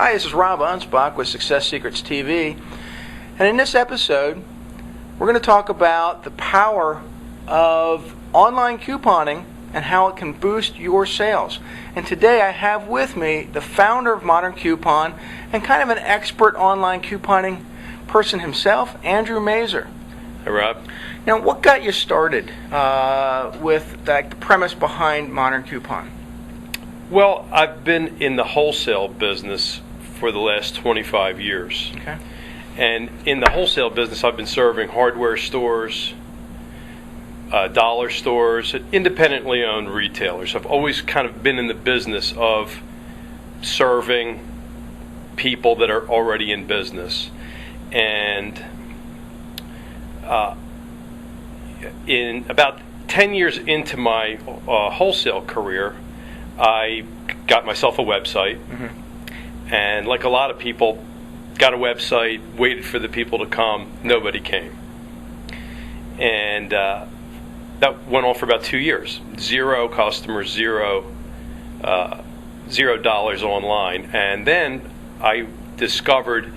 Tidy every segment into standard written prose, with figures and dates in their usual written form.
Hi, this is Rob Anspach with Success Secrets TV, and in this episode, we're going to talk about the power of online couponing and how it can boost your sales. And today I have with me the founder of Modern Coupon and kind of an expert online couponing person himself, Andrew Mazer. Hey, Rob. Now, what got you started with the premise behind Modern Coupon? Well, I've been in the wholesale business for the last 25 years. Okay. And in the wholesale business, I've been serving hardware stores, dollar stores, independently owned retailers. I've always kind of been in the business of serving people that are already in business. And in about 10 years into my wholesale career, I got myself a website. Mm-hmm. And like a lot of people, got a website, waited for the people to come, nobody came. And that went on for about 2 years. Zero customers, $0 online. And then I discovered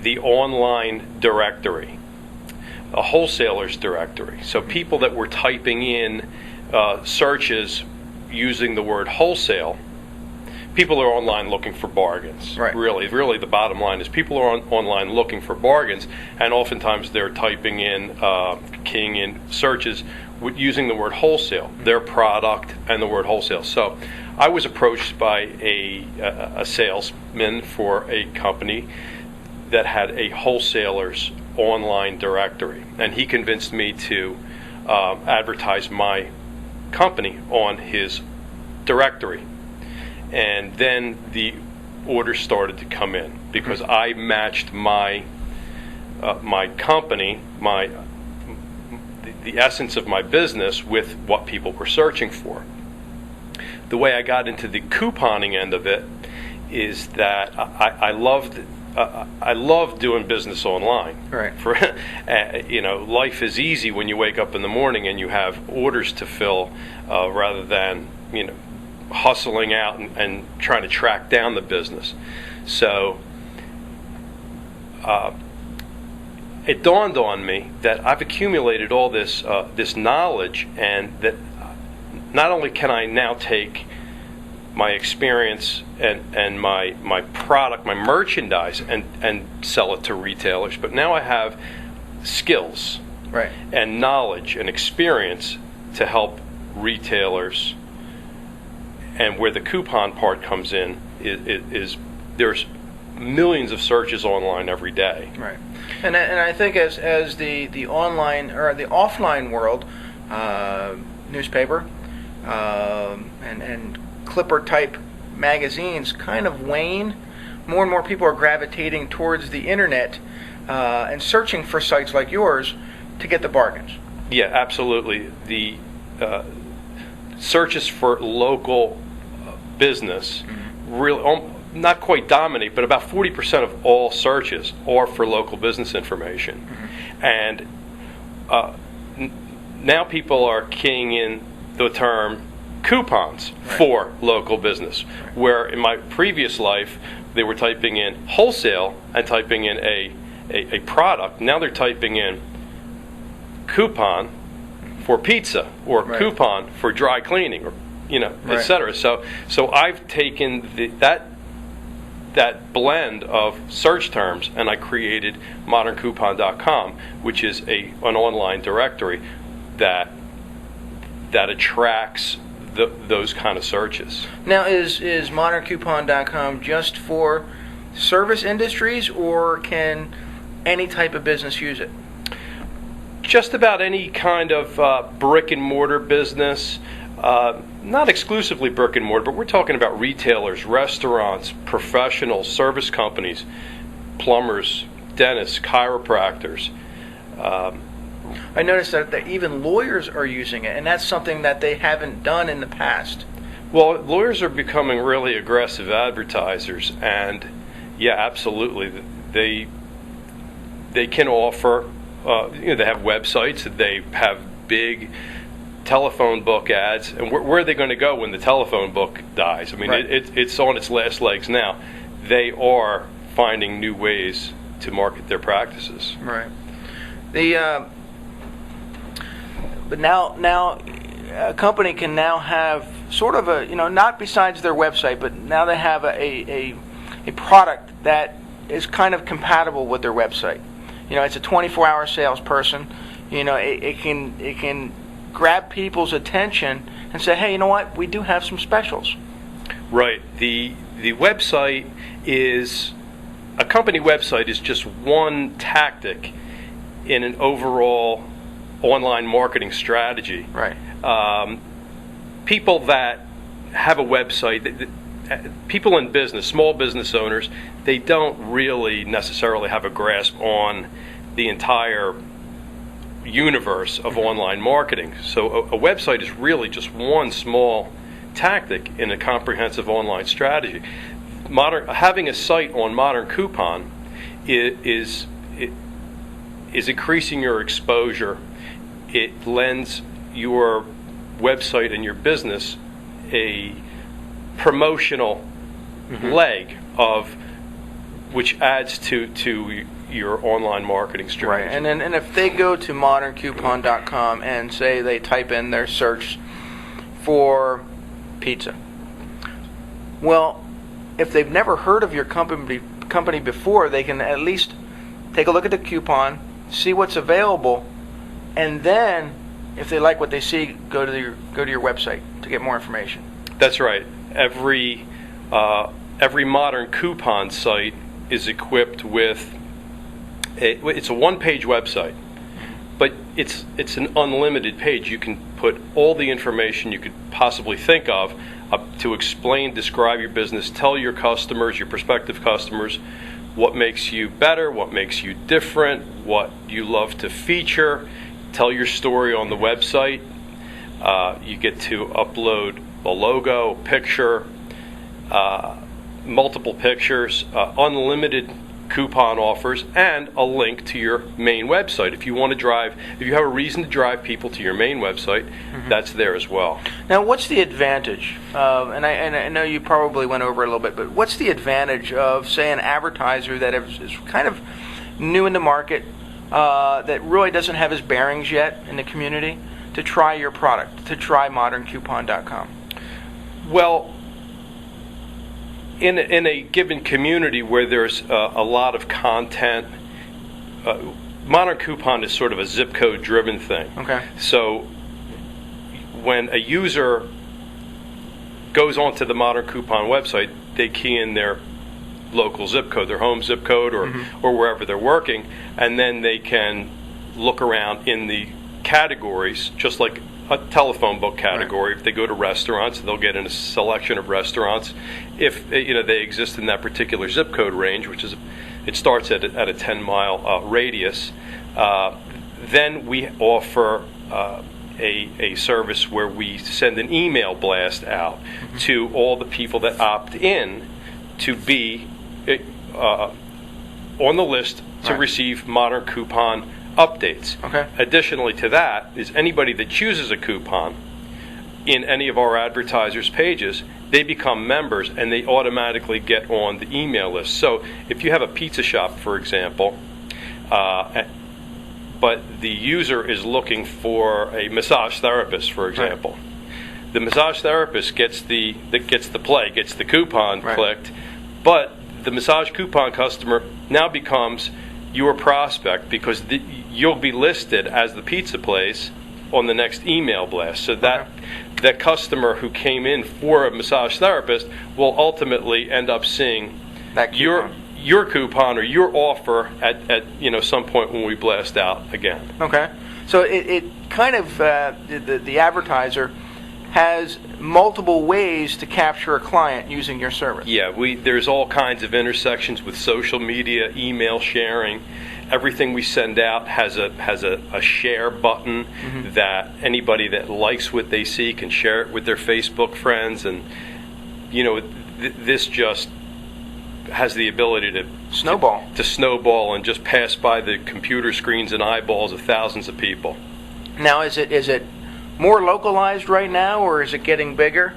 the online directory, a wholesaler's directory. So people that were typing in searches using the word wholesale. People are online looking for bargains. Right. Really, the bottom line is people are online looking for bargains, and oftentimes they're typing in, keying in searches using the word wholesale, their product, and the word wholesale. So I was approached by a salesman for a company that had a wholesaler's online directory, and he convinced me to advertise my company on his directory. And then the orders started to come in because I matched my company, the essence of my business with what people were searching for. The way I got into the couponing end of it is that I loved doing business online. Right. Life is easy when you wake up in the morning and you have orders to fill, rather than hustling out and trying to track down the business. So it dawned on me that I've accumulated all this knowledge, and that not only can I now take my experience and my product, my merchandise, and sell it to retailers, but now I have skills, right, and knowledge and experience to help retailers. And where the coupon part comes in is there's millions of searches online every day. Right. And I think as the online or the offline world, newspaper and clipper type magazines kind of wane, more and more people are gravitating towards the internet and searching for sites like yours to get the bargains. Yeah, absolutely. The searches for local business really not quite dominate, but about 40% of all searches are for local business information. And now people are keying in the term coupons for local business, where in my previous life they were typing in wholesale and typing in a product. Now they're typing in coupon for pizza, or coupon for dry cleaning, or etc. So I've taken that blend of search terms, and I created moderncoupon.com, which is an online directory that attracts those kind of searches. Now, is moderncoupon.com just for service industries, or can any type of business use it? Just about any kind of brick and mortar business. Not exclusively brick and mortar, but we're talking about retailers, restaurants, professionals, service companies, plumbers, dentists, chiropractors. I noticed that even lawyers are using it, and that's something that they haven't done in the past. Well, lawyers are becoming really aggressive advertisers, and yeah, absolutely, they can offer. They have websites, they have big telephone book ads, and where are they going to go when the telephone book dies? I mean, Right. it's on its last legs now. They are finding new ways to market their practices. Right. But now a company can now have sort of a, not besides their website, but now they have a product that is kind of compatible with their website. It's a 24-hour salesperson. It can grab people's attention and say, hey, you know what? We do have some specials. Right. The website is a company website is just one tactic in an overall online marketing strategy. Right. People that have a website, people in business, small business owners, they don't really necessarily have a grasp on the entire universe of online marketing. So a website is really just one small tactic in a comprehensive online strategy. Having a site on Modern Coupon is increasing your exposure. It lends your website and your business a promotional leg of which adds to your online marketing strategy. Right, and if they go to moderncoupon.com and say they type in their search for pizza, well, if they've never heard of your company before, they can at least take a look at the coupon, see what's available, and then if they like what they see, go to your website to get more information. That's right. Every Modern Coupon site is equipped with it's a one-page website, but it's an unlimited page. You can put all the information you could possibly think of to explain, describe your business, tell your customers, your prospective customers, what makes you better, what makes you different, what you love to feature. Tell your story on the website. You get to upload a logo, picture, multiple pictures, unlimited coupon offers, and a link to your main website. If you have a reason to drive people to your main website, that's there as well. Now, what's the advantage of, and I know you probably went over it a little bit, but what's the advantage of, say, an advertiser that is kind of new in the market, that really doesn't have his bearings yet in the community, to try your product, to try moderncoupon.com? Well, in a given community where there's a lot of content, Modern Coupon is sort of a zip code driven thing. Okay. So when a user goes onto the Modern Coupon website, they key in their local zip code, their home zip code, or wherever they're working, and then they can look around in the categories, just like a telephone book category. Right. If they go to restaurants, they'll get in a selection of restaurants. If they exist in that particular zip code range, which is, it starts at a 10-mile radius, then we offer a service where we send an email blast out to all the people that opt in to be on the list to receive Modern Coupon updates. Okay. Additionally to that is anybody that chooses a coupon in any of our advertisers' pages, they become members and they automatically get on the email list. So if you have a pizza shop, for example, but the user is looking for a massage therapist, for example, the massage therapist gets the coupon clicked, but the massage coupon customer now becomes your prospect because you'll be listed as the pizza place on the next email blast. So that customer who came in for a massage therapist will ultimately end up seeing that your coupon or your offer at some point when we blast out again. Okay. So it kind of the advertiser has multiple ways to capture a client using your service. Yeah, there's all kinds of intersections with social media, email sharing. Everything we send out has a share button that anybody that likes what they see can share it with their Facebook friends, and this just has the ability to snowball and just pass by the computer screens and eyeballs of thousands of people. Now, is it more localized right now, or is it getting bigger?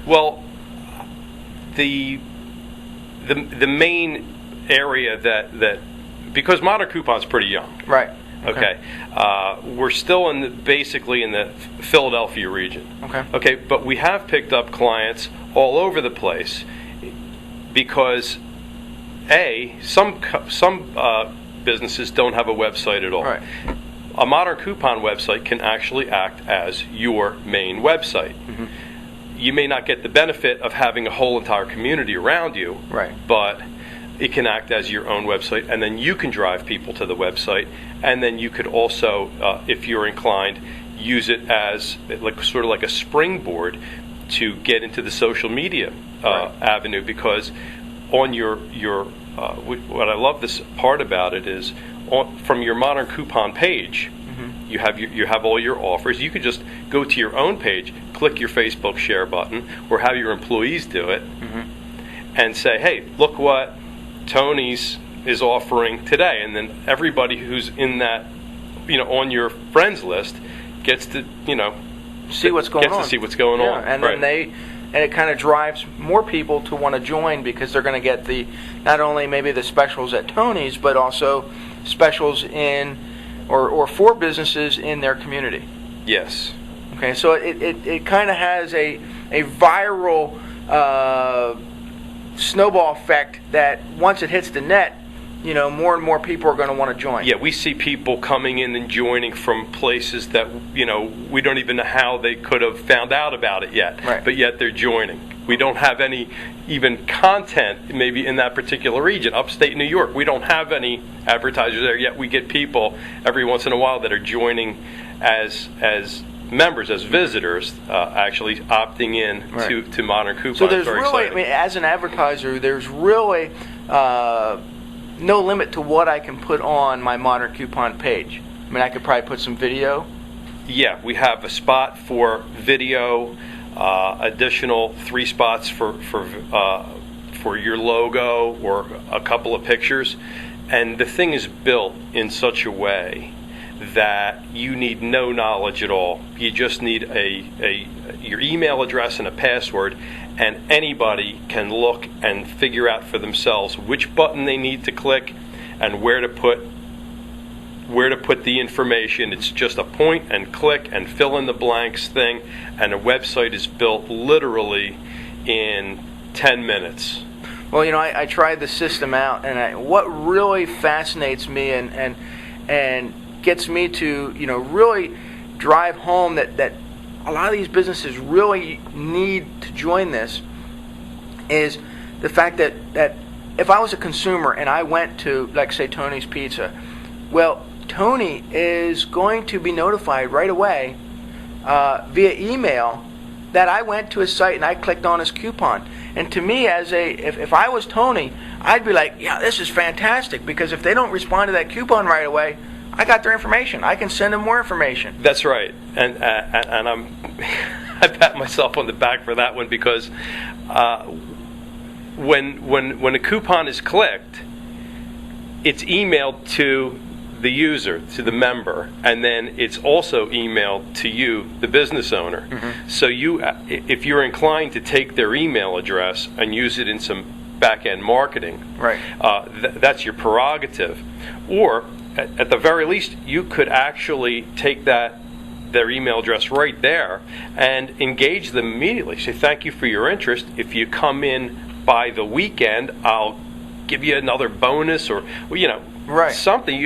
Well, the main area that because Modern Coupon's pretty young. Right. Okay. We're still basically in the Philadelphia region. Okay. Okay, but we have picked up clients all over the place because some businesses don't have a website at all. Right. A Modern Coupon website can actually act as your main website. Mm-hmm. You may not get the benefit of having a whole entire community around you, Right. but it can act as your own website, and then you can drive people to the website, and then you could also, if you're inclined, use it as sort of like a springboard to get into the social media Right. avenue. Because on your what I love this part about it is from your Modern Coupon page, Mm-hmm. you have all your offers. You could just go to your own page, click your Facebook share button, or have your employees do it, Mm-hmm. and say, "Hey, look what Tony's is offering today," and then everybody who's in that, on your friends list, gets to, See what's going on. Gets to see what's going on. And Right. then it kind of drives more people to want to join, because they're going to get not only maybe the specials at Tony's, but also specials in or for businesses in their community. Yes. Okay, so it kind of has a viral snowball effect that once it hits the net, more and more people are going to want to join. Yeah, we see people coming in and joining from places that, we don't even know how they could have found out about it yet. Right. But yet they're joining. We don't have any even content maybe in that particular region. Upstate New York, we don't have any advertisers there, yet we get people every once in a while that are joining as members, as visitors, actually opting in Right. to Modern Coupon. So there's very really, exciting. as an advertiser, there's really no limit to what I can put on my Modern Coupon page. I could probably put some video. Yeah, we have a spot for video, additional 3 spots for your logo or a couple of pictures, and the thing is built in such a way that you need no knowledge at all. You just need your email address and a password, and anybody can look and figure out for themselves which button they need to click and where to put the information. It's just a point and click and fill in the blanks thing, and a website is built literally in 10 minutes. Well, I tried the system out, and what really fascinates me and gets me to really drive home that a lot of these businesses really need to join this is the fact that if I was a consumer and I went to, like, say, Tony's Pizza, well, Tony is going to be notified right away via email that I went to his site and I clicked on his coupon. And to me, if I was Tony, I'd be like, yeah, this is fantastic, because if they don't respond to that coupon right away, I got their information. I can send them more information. That's right, and I pat myself on the back for that one, because when a coupon is clicked, it's emailed to the user, to the member, and then it's also emailed to you, the business owner. Mm-hmm. So if you're inclined to take their email address and use it in some back-end marketing, right, that's your prerogative. Or at the very least, you could actually take their email address right there and engage them immediately. Say, thank you for your interest. If you come in by the weekend, I'll give you another bonus, or right, something.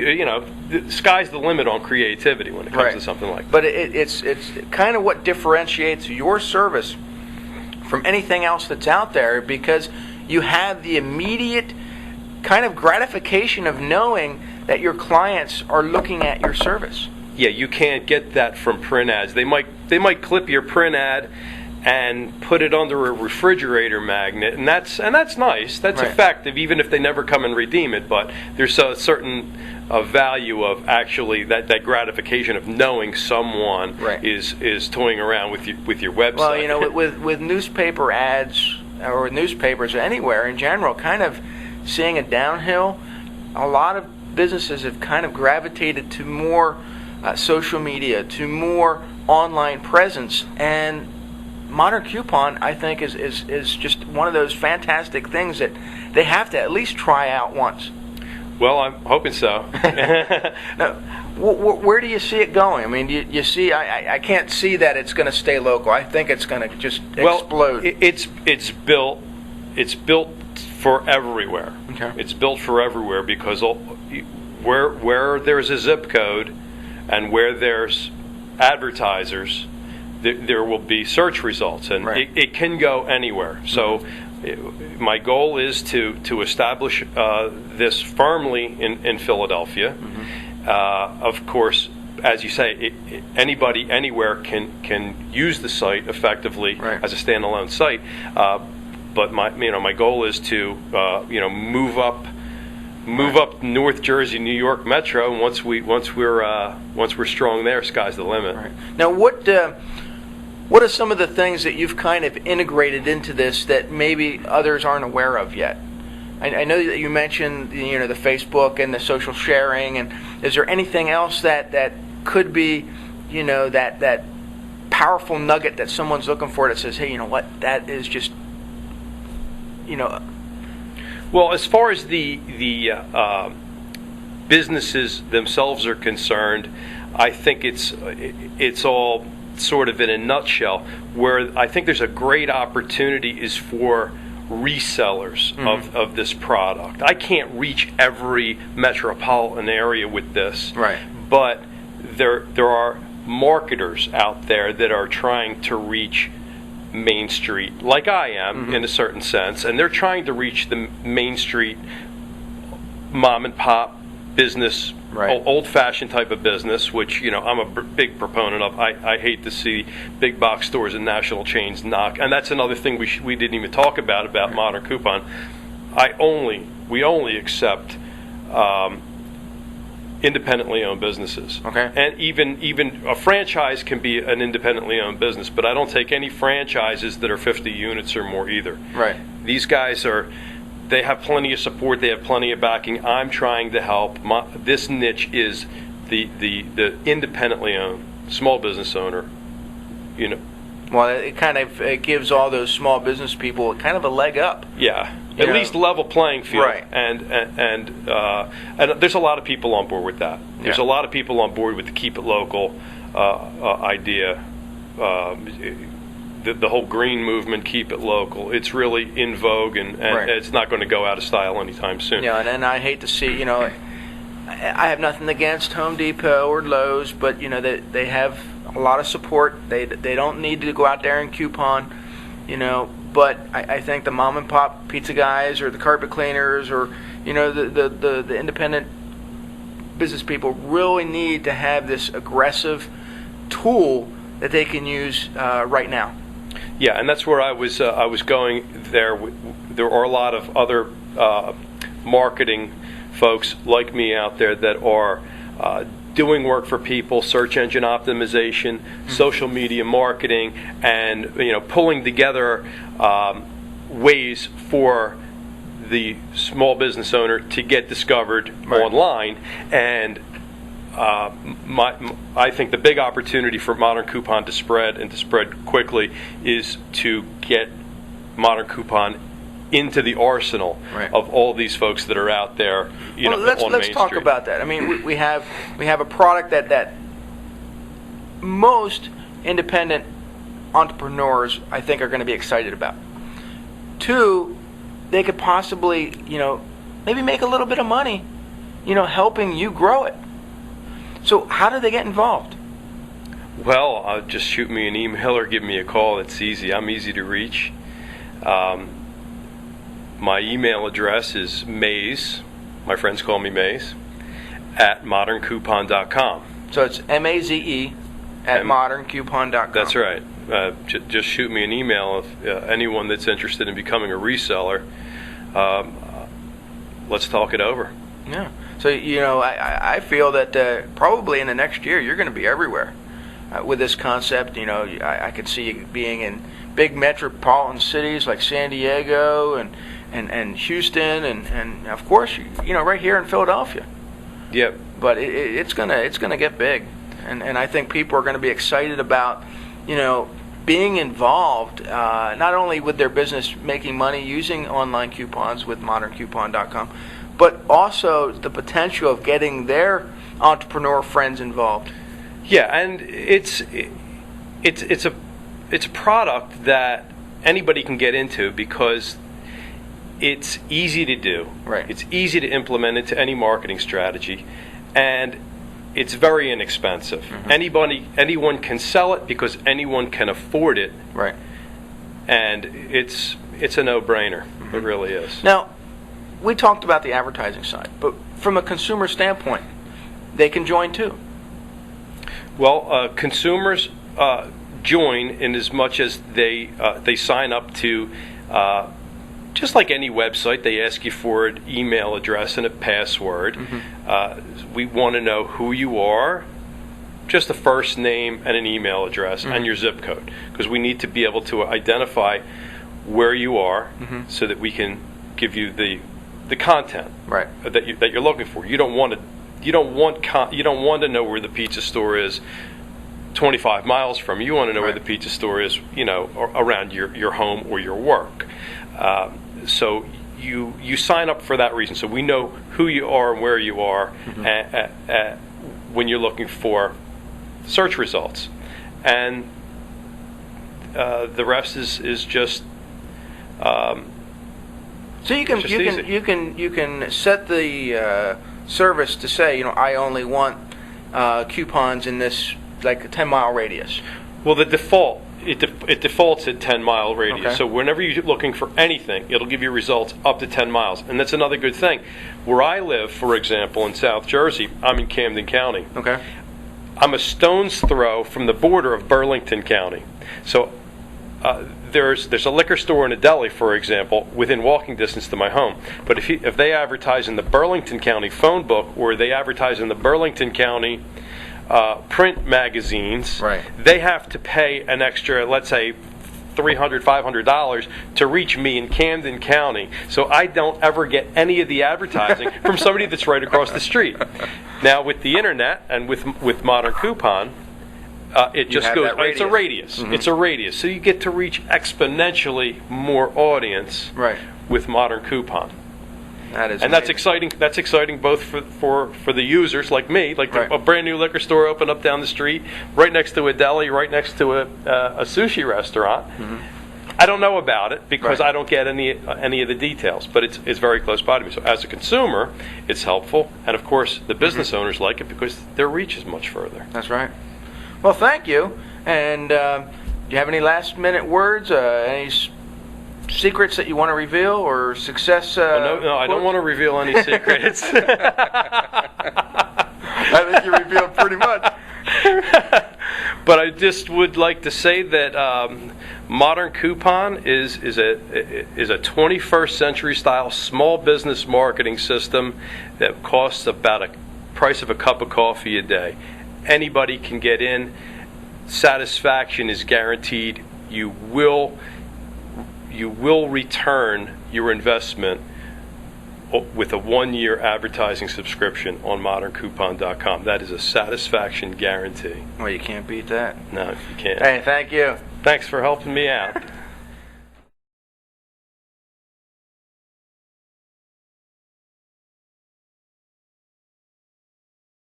The sky's the limit on creativity when it comes to something like that. But it's kind of what differentiates your service from anything else that's out there, because you have the immediate kind of gratification of knowing that your clients are looking at your service. Yeah, you can't get that from print ads. They might clip your print ad and put it under a refrigerator magnet, and that's nice. That's right, effective, even if they never come and redeem it. But there's a certain value of actually that gratification of knowing someone right, is toying around with your website. Well, with newspaper ads or newspapers anywhere in general, kind of seeing a downhill, a lot of businesses have kind of gravitated to more social media, to more online presence. And Modern Coupon, I think, is just one of those fantastic things that they have to at least try out once. Well, I'm hoping so. Now, where do you see it going? I mean, you see, I can't see that it's going to stay local. I think it's going to just explode. It's built for everywhere. Okay. It's built for everywhere because where there's a zip code and where there's advertisers, there will be search results, and right. it can go anywhere. So my goal is to establish this firmly in Philadelphia. Mm-hmm. Of course, as you say, anybody anywhere can use the site effectively right. as a standalone site. But my goal is to move up North Jersey, New York Metro, and once we're strong there, sky's the limit. Right. Now, what are some of the things that you've kind of integrated into this that maybe others aren't aware of yet? I know that you mentioned the Facebook and the social sharing, and is there anything else that could be that powerful nugget that someone's looking for that says, hey, you know what, that is just Well, as far as the businesses themselves are concerned, I think it's all sort of in a nutshell. Where I think there's a great opportunity is for resellers mm-hmm. of this product. I can't reach every metropolitan area with this, right. but there are marketers out there that are trying to reach Main Street, like I am, mm-hmm. in a certain sense, and they're trying to reach the Main Street mom and pop business, right. old-fashioned type of business, which I'm a big proponent of. I hate to see big box stores and national chains knock, and that's another thing we didn't even talk about right. Modern Coupon. We only accept independently owned businesses. Okay. And even a franchise can be an independently owned business, but I don't take any franchises that are 50 units or more either. Right. These guys they have plenty of support, they have plenty of backing. I'm trying to help. This niche is the independently owned small business owner. Well, it gives all those small business people kind of a leg up. Yeah. At least level playing field, right. and there's a lot of people on board with that. There's a lot of people on board with the keep it local idea. The whole green movement, keep it local. It's really in vogue, and right. it's not going to go out of style anytime soon. Yeah, and I hate to see, I have nothing against Home Depot or Lowe's, but they have a lot of support. They don't need to go out there and coupon, But I think the mom and pop pizza guys or the carpet cleaners or the independent business people really need to have this aggressive tool that they can use right now. Yeah, and that's where I was going there. There are a lot of other marketing folks like me out there that are doing work for people, search engine optimization, mm-hmm. social media marketing, and pulling together ways for the small business owner to get discovered right. online. And I think the big opportunity for Modern Coupon to spread quickly is to get Modern Coupon into the arsenal right. of all these folks that are out there, well, on let's Main talk Street. about that. I mean, we have a product that most independent entrepreneurs, I think, are going to be excited about. Two, they could possibly, maybe make a little bit of money, helping you grow it. So how do they get involved? Well, just shoot me an email or give me a call. It's easy. I'm easy to reach. My email address is Maze, my friends call me Maze, at moderncoupon.com. So it's MAZE at moderncoupon.com. That's right. Just shoot me an email if anyone that's interested in becoming a reseller. Let's talk it over. Yeah. So, I feel that probably in the next year you're going to be everywhere with this concept. I could see you being in big metropolitan cities like San Diego and Houston and of course right here in Philadelphia. Yep. But it's gonna get big. and I think people are going to be excited about, being involved, not only with their business making money using online coupons with moderncoupon.com, but also the potential of getting their entrepreneur friends involved. Yeah, and it's a product that anybody can get into because it's easy to do. Right. It's easy to implement into any marketing strategy, and it's very inexpensive. Anyone can sell it because anyone can afford it. Right. And it's a no-brainer. It really is. Now, we talked about the advertising side, but from a consumer standpoint, they can join too. Well, consumers join in as much as they sign up to, just like any website, they ask you for an email address and a password. We want to know who you are, just a first name and an email address and your zip code, because we need to be able to identify where you are so that we can give you the content that you're looking for. You don't want to know where the pizza store is 25 miles from you. You want to know where the pizza store is, around your home or your work. So you sign up for that reason. So we know who you are and where you are when you're looking for search results, and the rest is just. So you can set the service to say, I only want coupons in this, like, a 10-mile radius. Well, the default it defaults at 10-mile radius. Okay. So whenever you're looking for anything, it'll give you results up to 10 miles, and that's another good thing. Where I live, for example, in South Jersey, I'm in Camden County. Okay. I'm a stone's throw from the border of Burlington County. So there's a liquor store and a deli, for example, within walking distance to my home. But if they advertise in the Burlington County phone book, or they advertise in the Burlington County print magazines, they have to pay an extra, let's say, $300, $500 to reach me in Camden County, so I don't ever get any of the advertising from somebody that's right across the street. Now, with the internet and with Modern Coupon, it just goes. It's a radius. It's a radius, so you get to reach exponentially more audience with Modern Coupon. That's exciting. That's exciting both for the users like me, a brand new liquor store opened up down the street, right next to a deli, right next to a sushi restaurant. I don't know about it because I don't get any of the details, but it's very close by to me. So as a consumer, it's helpful, and of course the business owners like it because their reach is much further. That's right. Well, thank you. And do you have any last-minute words? Any secrets that you want to reveal, or success? No, I don't want to reveal any secrets. I think you revealed pretty much. But I just would like to say that Modern Coupon is a 21st century style small business marketing system that costs about a price of a cup of coffee a day. Anybody can get in. Satisfaction is guaranteed. You will return your investment with a 1-year advertising subscription on moderncoupon.com. That is a satisfaction guarantee. Well, you can't beat that. No, you can't. Hey, thank you. Thanks for helping me out.